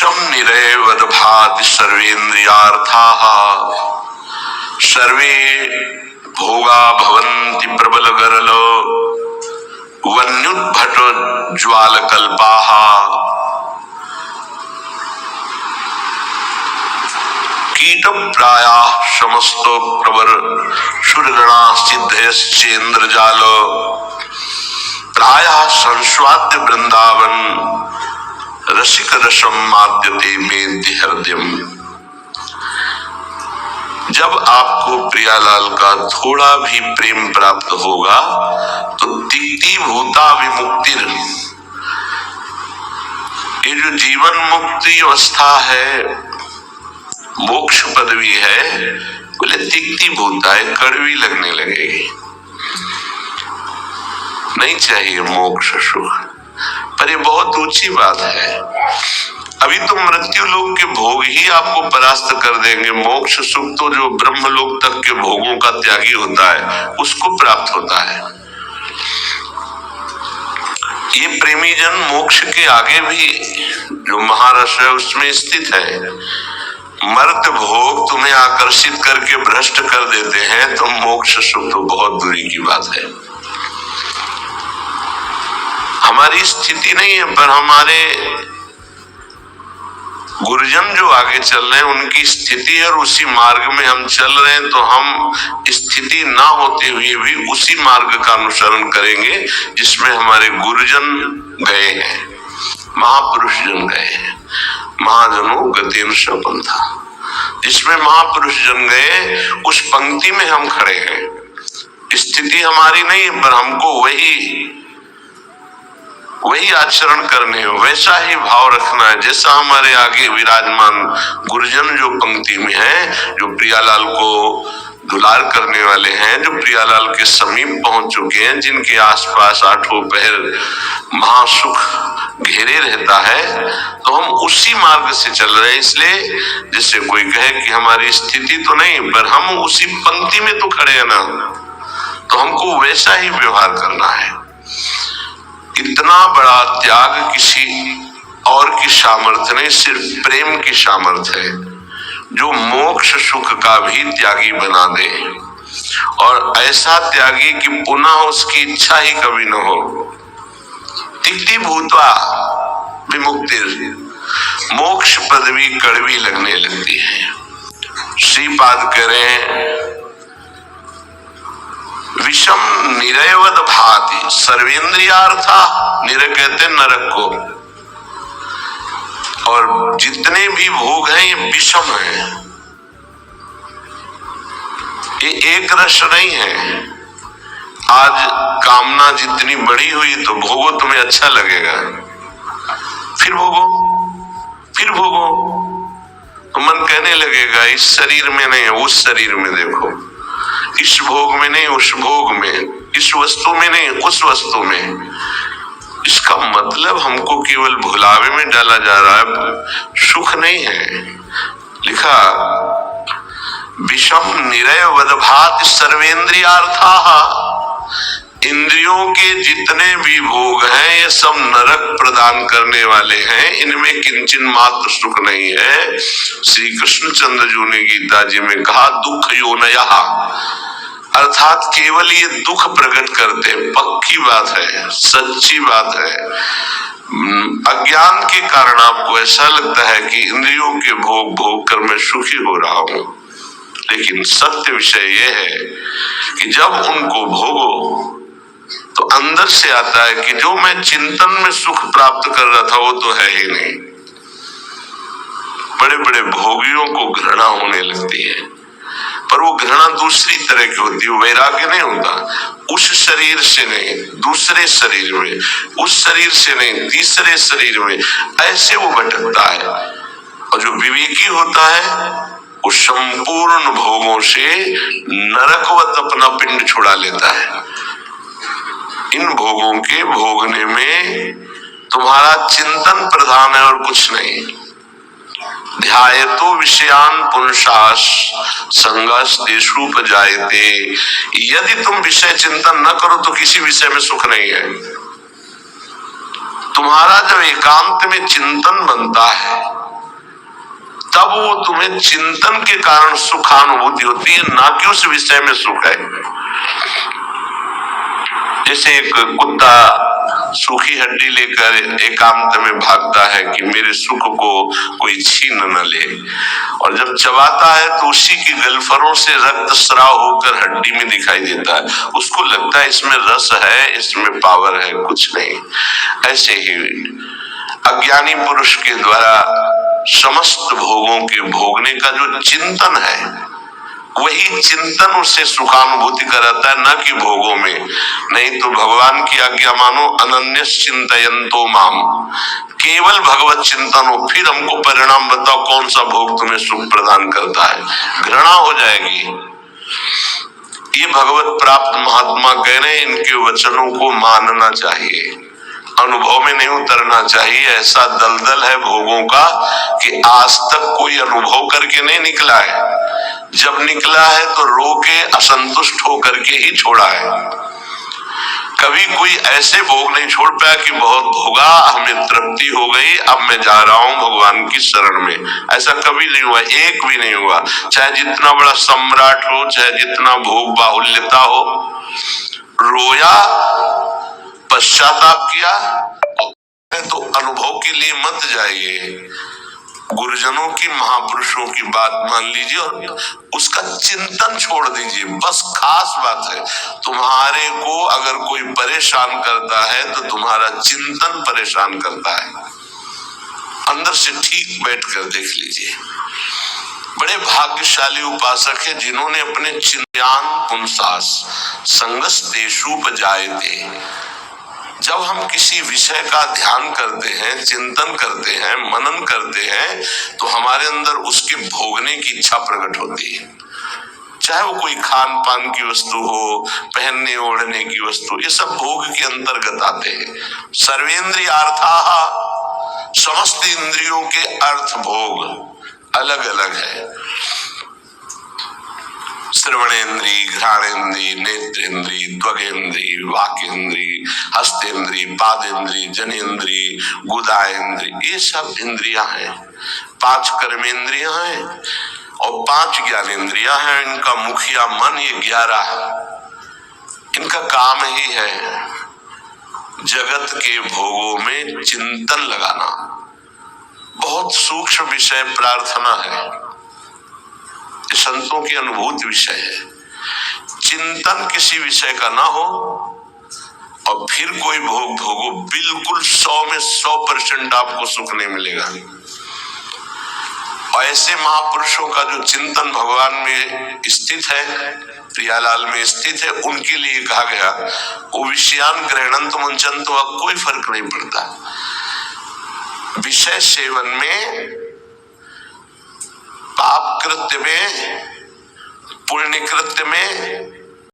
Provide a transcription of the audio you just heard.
विषम निरय वदभाति सर्वेन्द्रियार्थाः सर्वे भोगा भवन्ति प्रबल गरलो वन्युद्भट ज्वालकल्पाः कीटप्रायाः समस्तो प्रवर सुरगणा सिद्धयश्चेन्द्रजाल प्रायः संस्वाद्य वृंदावन रसिक रसम माद्यते मेद्य हृदयम। जब आपको प्रियालाल का थोड़ा भी प्रेम प्राप्त होगा तो तिक्ति भूता विमुक्तिर, ये जो जीवन मुक्ति अवस्था है, मोक्ष पदवी है, बोले तिक्ति भूता है, कड़वी लगने लगेगी। नहीं चाहिए मोक्ष सुख, पर ये बहुत ऊंची बात है। अभी तो मृत्यु लोक के भोग ही आपको परास्त कर देंगे। मोक्ष सुख तो जो ब्रह्म लोक तक के भोगों का त्यागी होता है उसको प्राप्त होता है। ये प्रेमी जन मोक्ष के आगे भी जो महारस है उसमें स्थित है। मर्त भोग तुम्हें आकर्षित करके भ्रष्ट कर देते हैं तो मोक्ष सुख तो बहुत दूरी की बात है। हमारी स्थिति नहीं है, पर हमारे गुरुजन जो आगे चल रहे हैं उनकी स्थिति है और उसी मार्ग में हम चल रहे हैं, तो हम स्थिति ना होते हुए भी उसी मार्ग का अनुसरण करेंगे जिसमें हमारे गुरुजन गए हैं, महापुरुष जन गए हैं। महाजनो गतेन सपंथा, जिसमें महापुरुष जन गए उस पंक्ति में हम खड़े हैं। स्थिति हमारी नहीं है, पर हमको वही आचरण करने हैं, वैसा ही भाव रखना है जैसा हमारे आगे विराजमान गुरुजन जो पंक्ति में है, जो प्रियालाल को दुलार करने वाले हैं, जो प्रियालाल के समीप पहुंच चुके हैं, जिनके आसपास आठों पहर महासुख घेरे रहता है, तो हम उसी मार्ग से चल रहे हैं। इसलिए जैसे कोई कहे कि हमारी स्थिति तो नहीं, पर हम उसी पंक्ति में तो खड़े हैं ना, तो हमको वैसा ही व्यवहार करना है। इतना बड़ा त्याग किसी और की सामर्थ्य नहीं, सिर्फ प्रेम की सामर्थ्य है जो मोक्ष सुख का भी त्यागी बना दे, और ऐसा त्यागी कि पुनः उसकी इच्छा ही कभी न हो। तिक्ति भूत्वा विमुक्तिर, मोक्ष पदवी कड़वी लगने लगती है। श्रीपाद करें विषम निरयवद भाति सर्वेन्द्रियार्था, निरय कहते नरक को, और जितने भी भोग हैं ये विषम हैं, ये एक रस नहीं है। आज कामना जितनी बड़ी हुई तो भोगो, तुम्हें अच्छा लगेगा, फिर भोगो, फिर भोगो, तो मन कहने लगेगा इस शरीर में नहीं, उस शरीर में देखो, इस भोग में नहीं उस भोग में, इस वस्तु में नहीं उस वस्तु में। इसका मतलब हमको केवल भुलावे में डाला जा रहा है, सुख नहीं है। लिखा विषम निरय वदभाति सर्वेन्द्रियार्थाः, इंद्रियों के जितने भी भोग हैं ये सब नरक प्रदान करने वाले हैं, इनमें किंचन मात्र सुख नहीं है। श्री कृष्णचंद्र जी ने गीता जी में कहा दुख योनयः, अर्थात केवल ये दुख प्रकट करते, पक्की बात है, सच्ची बात है। अज्ञान के कारण आपको ऐसा लगता है कि इंद्रियों के भोग भोग कर मैं सुखी हो रहा हूं, लेकिन सत्य विषय यह है कि जब उनको भोगो तो अंदर से आता है कि जो मैं चिंतन में सुख प्राप्त कर रहा था वो तो है ही नहीं। बड़े बड़े भोगियों को घृणा होने लगती है, पर वो घृणा दूसरी तरह की होती है, वैराग्य नहीं होता। उस शरीर से नहीं, दूसरे शरीर में, उस शरीर से नहीं, तीसरे शरीर में, ऐसे वो भटकता है। और जो विवेकी होता है वो संपूर्ण भोगों से नरकवत अपना पिंड छुड़ा लेता है। इन भोगों के भोगने में तुम्हारा चिंतन प्रधान है और कुछ नहीं। ध्यायतो विषयान पुंसास संगस देशूपजायते, यदि तुम विषय चिंतन न करो तो किसी विषय में सुख नहीं है। तुम्हारा जब एकांत में चिंतन बनता है तब वो तुम्हें चिंतन के कारण सुखानुभूति होती है, ना कि उस विषय में सुख है। जैसे एक कुत्ता सूखी हड्डी लेकर एकांत में भागता है कि मेरे सुख को कोई छीन न ले, और जब चबाता है तो उसी की गलफरों से रक्त स्राव होकर हड्डी में दिखाई देता है। उसको लगता है इसमें रस है, इसमें पावर है, कुछ नहीं। ऐसे ही अज्ञानी पुरुष के द्वारा समस्त भोगों के भोगने का जो चिंतन है, वही चिंतन उससे सुखानुभूति कराता है, न कि भोगों में। नहीं तो भगवान की आज्ञा मानो, अनन्यस चिंतयन्तो माम, केवल भगवत चिंतन हो, फिर हमको परिणाम बताओ कौन सा भोग तुम्हें सुख प्रदान करता है। घृणा हो जाएगी। ये भगवत प्राप्त महात्मा कह रहे हैं, इनके वचनों को मानना चाहिए, अनुभव में नहीं उतरना चाहिए। ऐसा दलदल है भोगों का कि आज तक कोई अनुभव करके नहीं निकला है। जब निकला है तो रो के असंतुष्ट होकर के ही छोड़ा है। कभी कोई ऐसे भोग नहीं छोड़ पाया कि बहुत भोगा, हमें तृप्ति हो गई, अब मैं जा रहा हूं भगवान की शरण में। ऐसा कभी नहीं हुआ, एक भी नहीं हुआ। चाहे जितना बड़ा सम्राट हो, चाहे जितना भोग बाहुल्यता हो, रोया, पश्चाताप किया। तो अनुभव के लिए मत जाइए, गुरुजनों की, महापुरुषों की बात मान लीजिए और उसका चिंतन छोड़ दीजिए। बस खास बात है, तुम्हारे को अगर कोई परेशान करता है तो तुम्हारा चिंतन परेशान करता है। अंदर से ठीक बैठकर देख लीजिए। बड़े भाग्यशाली उपासक है जिन्होंने अपने चिंतन पुंसास संगस देशुपजायते। जब हम किसी विषय का ध्यान करते हैं, चिंतन करते हैं, मनन करते हैं, तो हमारे अंदर उसके भोगने की इच्छा प्रकट होती है। चाहे वो कोई खान पान की वस्तु हो, पहनने ओढ़ने की वस्तु, ये सब भोग के अंतर्गत आते हैं। सर्वेंद्रियार्थाः, समस्त इंद्रियों के अर्थ भोग अलग अलग है। श्रवणेन्द्री, घ्राणेन्द्री, नेत्रेन्द्री, त्वगेन्द्री, वाकेन्द्री, हस्तेन्द्री, पादेन्द्री, जनेन्द्री, गुदाएन्द्री, ये सब इंद्रियां हैं। 5 कर्मेंद्रियां हैं और 5 ज्ञानेन्द्रियां हैं। इनका मुखिया मन, ये 11 है। इनका काम ही है जगत के भोगों में चिंतन लगाना। बहुत सूक्ष्म विषय प्रार्थना है, संतों की अनुभूत विषय है। चिंतन किसी विषय का ना हो और फिर कोई भोग भोगो, बिल्कुल 100 में 100% आपको सुख नहीं मिलेगा। और ऐसे महापुरुषों का जो चिंतन भगवान में स्थित है, प्रियालाल में स्थित है, उनके लिए कहा गया वो विषयान ग्रहणंत मुंचन, तो कोई फर्क नहीं पड़ता। विषय सेवन में, पाप कृत्य में, पुण्य कृत्य में